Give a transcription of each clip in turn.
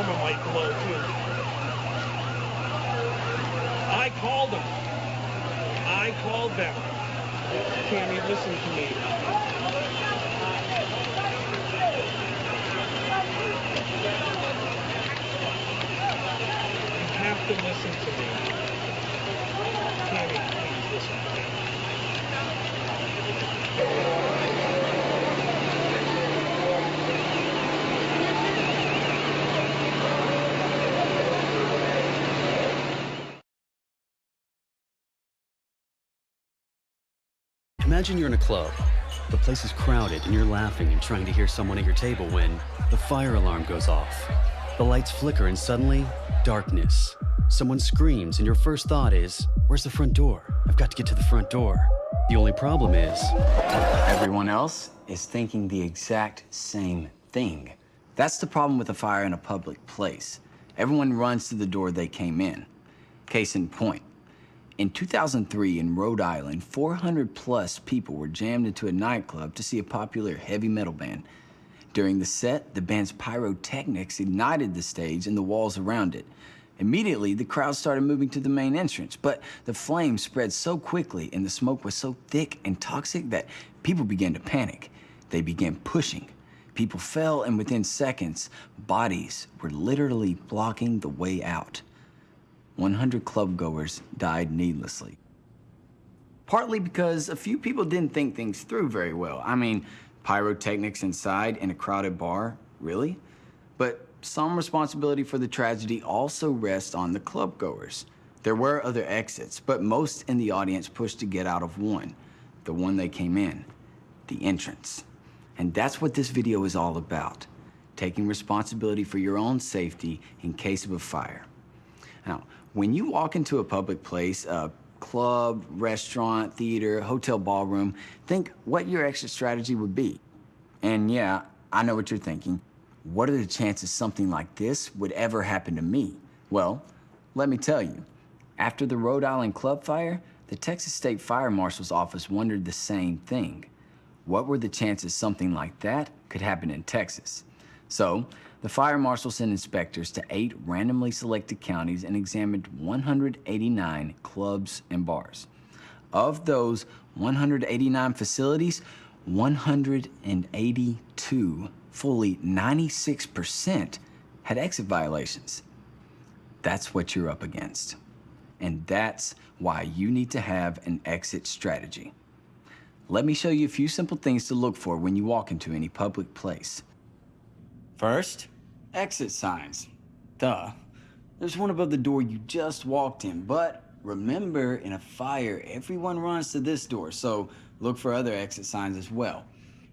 transformer might blow too. I called them. I called them. Tammy, listen to me. You have to listen to me. Tammy, please listen to me. Imagine you're in a club. The place is crowded and you're laughing and trying to hear someone at your table when the fire alarm goes off. The lights flicker and suddenly, darkness. Someone screams and your first thought is, where's the front door? I've got to get to the front door. The only problem is, everyone else is thinking the exact same thing. That's the problem with a fire in a public place. Everyone runs to the door they came in. Case in point. In 2003 in Rhode Island, 400 plus people were jammed into a nightclub to see a popular heavy metal band. During the set, the band's pyrotechnics ignited the stage and the walls around it. Immediately, the crowd started moving to the main entrance, but the flames spread so quickly and the smoke was so thick and toxic that people began to panic. They began pushing. People fell, and within seconds, bodies were literally blocking the way out. 100 clubgoers died needlessly. Partly because a few people didn't think things through very well. I mean, pyrotechnics inside in a crowded bar, really? But some responsibility for the tragedy also rests on the clubgoers. There were other exits, but most in the audience pushed to get out of one, the one they came in, the entrance. And that's what this video is all about, taking responsibility for your own safety in case of a fire. Now, when you walk into a public place, a club, restaurant, theater, hotel ballroom, think what your exit strategy would be. And yeah, I know what you're thinking. What are the chances something like this would ever happen to me? Well, let me tell you. After the Rhode Island club fire, the Texas State Fire Marshal's office wondered the same thing. What were the chances something like that could happen in Texas? So, the fire marshal sent inspectors to 8 randomly selected counties and examined 189 clubs and bars. Of those 189 facilities, 182, fully 96%, had exit violations. That's what you're up against. And that's why you need to have an exit strategy. Let me show you a few simple things to look for when you walk into any public place. First, exit signs. Duh. There's one above the door you just walked in, but remember, in a fire, everyone runs to this door, so look for other exit signs as well.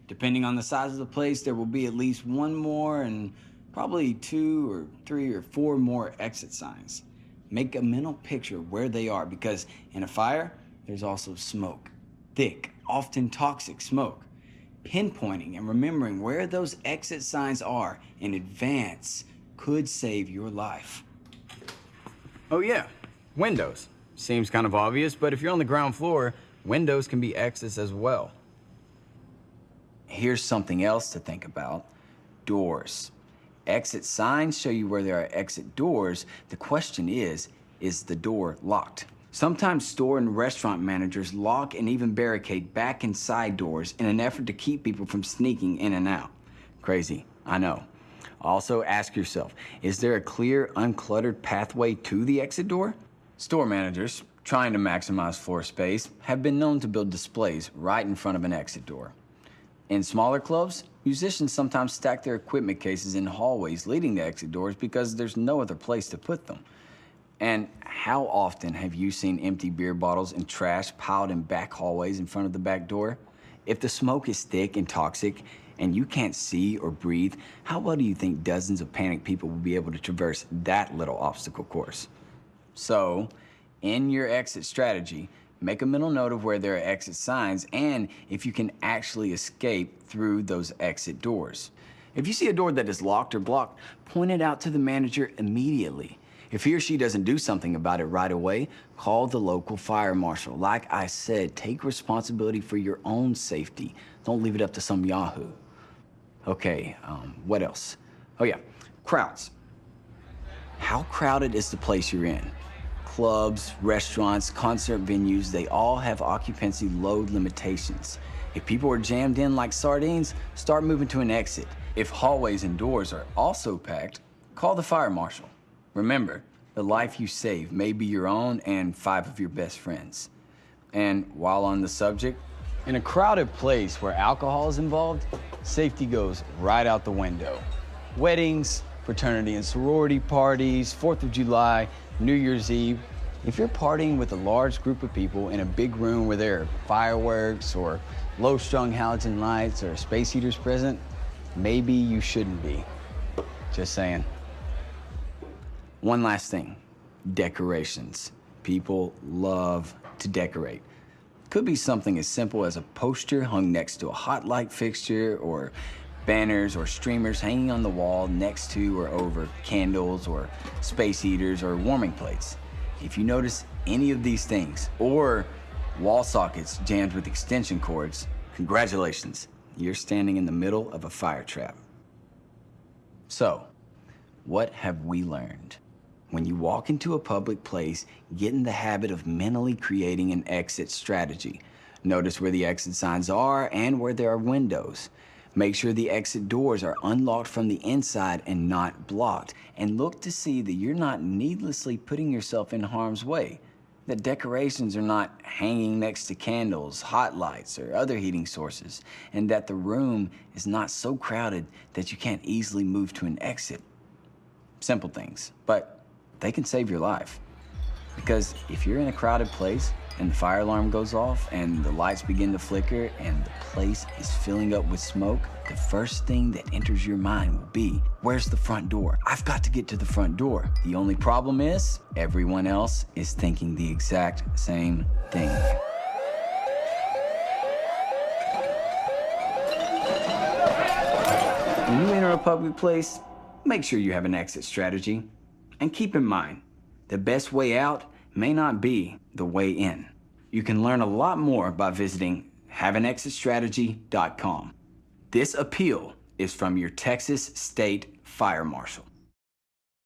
Depending on the size of the place, there will be at least one more and probably 2 or 3 or 4 more exit signs. Make a mental picture where they are, because in a fire, there's also smoke. Thick, often toxic smoke. Pinpointing and remembering where those exit signs are in advance could save your life. Oh yeah, windows. Seems kind of obvious, but if you're on the ground floor, windows can be exits as well. Here's something else to think about. Doors. Exit signs show you where there are exit doors. The question is the door locked? Sometimes store and restaurant managers lock and even barricade back and side doors in an effort to keep people from sneaking in and out. Crazy, I know. Also ask yourself, is there a clear, uncluttered pathway to the exit door? Store managers, trying to maximize floor space, have been known to build displays right in front of an exit door. In smaller clubs, musicians sometimes stack their equipment cases in hallways leading to exit doors because there's no other place to put them. And how often have you seen empty beer bottles and trash piled in back hallways in front of the back door? If the smoke is thick and toxic and you can't see or breathe, how well do you think dozens of panicked people will be able to traverse that little obstacle course? So, in your exit strategy, make a mental note of where there are exit signs and if you can actually escape through those exit doors. If you see a door that is locked or blocked, point it out to the manager immediately. If he or she doesn't do something about it right away, call the local fire marshal. Like I said, take responsibility for your own safety. Don't leave it up to some yahoo. Okay, what else? Oh yeah, crowds. how crowded is the place you're in? Clubs, restaurants, concert venues, they all have occupancy load limitations. If people are jammed in like sardines, start moving to an exit. If hallways and doors are also packed, call the fire marshal. Remember, the life you save may be your own and 5 of your best friends. And while on the subject, in a crowded place where alcohol is involved, safety goes right out the window. Weddings, fraternity and sorority parties, 4th of July, New Year's Eve. If you're partying with a large group of people in a big room where there are fireworks or low-strung halogen lights or space heaters present, maybe you shouldn't be. Just saying. One last thing, decorations. People love to decorate. Could be something as simple as a poster hung next to a hot light fixture, or banners or streamers hanging on the wall next to or over candles or space heaters or warming plates. If you notice any of these things, or wall sockets jammed with extension cords, congratulations, you're standing in the middle of a fire trap. So, what have we learned? When you walk into a public place, get in the habit of mentally creating an exit strategy. Notice where the exit signs are and where there are windows. Make sure the exit doors are unlocked from the inside and not blocked. And look to see that you're not needlessly putting yourself in harm's way. That decorations are not hanging next to candles, hot lights, or other heating sources. And that the room is not so crowded that you can't easily move to an exit. Simple things, but they can save your life. Because if you're in a crowded place and the fire alarm goes off and the lights begin to flicker and the place is filling up with smoke, the first thing that enters your mind will be, where's the front door? I've got to get to the front door. The only problem is, everyone else is thinking the exact same thing. When you enter a public place, make sure you have an exit strategy. And keep in mind, the best way out may not be the way in. You can learn a lot more by visiting haveanexitstrategy.com. This appeal is from your Texas State Fire Marshal.